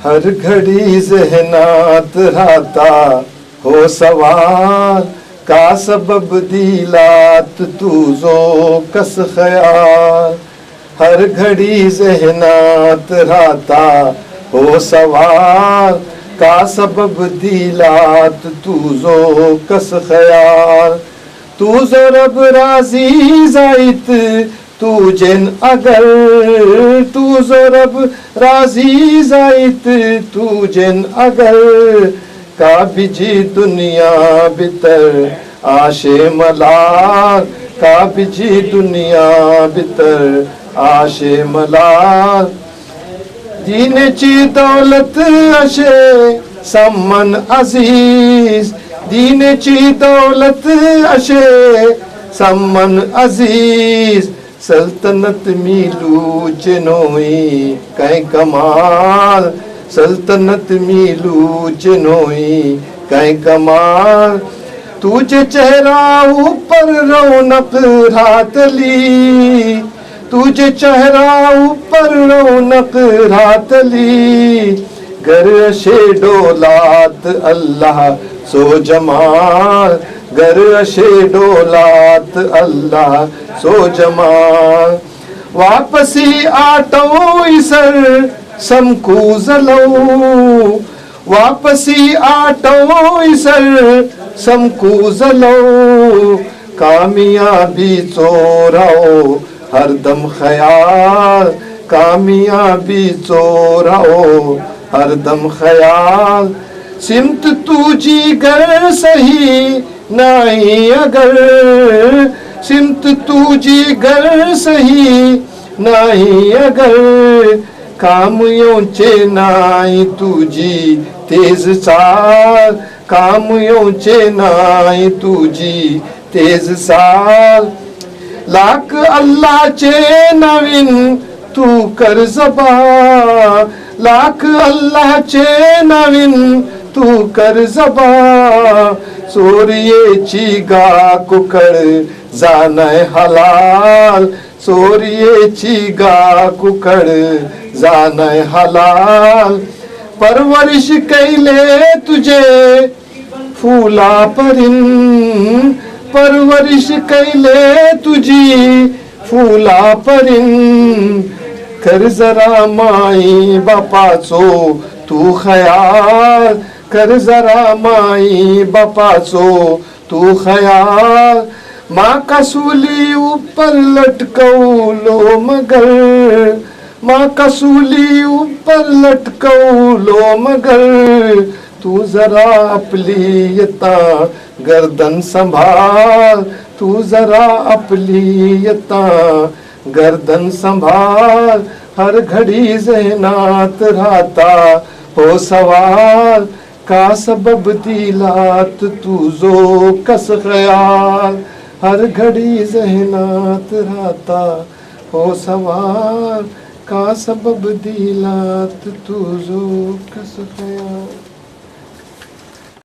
हर घड़ी ज़हनात राता हो सवाल का सबब दिलात तूज़ो कस ख्याल। हर घड़ी ज़हनात राता हो सवाल का सबब दिलात तूज़ो कस ख्याल। तूज़ो रब राज़ी ज़ाइत तू जिन अगर तूज़ो रब राज़ी ज़ाइत तू जिन अगर का बिजी दुनिया बितर आशे मलाल। का बिजी दुनिया बितर आशे मलाल। दीन ची दौलत अशे सम्मन अजीज। दीन ची दौलत अशे सम्मन अजीज। सल्तनत मीलू चिनोई कै कमाल। सल्तनत मीलू चिनोई कै कमाल। तुझे चेहरा ऊपर रौनक रातली। तुझे चेहरा ऊपर रौनक रातली। घर शे डोलात अल्लाह सो जमाल। घर शे डोलात अल्लाह सो जमाल। वापसी आटो इसर समकू जलो। वापसी आटो इसर समकू जलो। कामयाबी चोराओ हरदम ख्याल। कामयाबी चोराओ हरदम ख्याल। सिमत तुझी घर सही नहीं अगर। सिमत तुझी घर सही नहीं अगर। काम योंचे नाई तुझी तेज चाल। काम योंचे नाई तुझी तेज साल। लाख अल्लाह चे नवीन तू कर जबा। लाख अल्लाह चे नवीन तू कर जबा। सोरिये गा कुकड़ जाने हलाल। सोरिये गा कुकड़ जाने हलाल। परवरिश कैले तुझे फूला परिन। परवरिश कैले तुझी फूला परिन। कर जरा माई बापाचो तू ख्याल। कर जरा माई बापाचो तू ख्याल। माँ का सूली ऊपर लटकौलो मगर। माँ का सूली ऊपर लटकौलो मगर। तू जरा अपलियता गर्दन संभाल। तू जरा अपलियता गर्दन संभाल। हर घड़ी ज़हनात राता हो सवाल का सबब दिलात तूज़ो कस ख्याल। हर घड़ी ज़हनात राता हो सवाल का सबब दिलात तूज़ो कस ख्याल।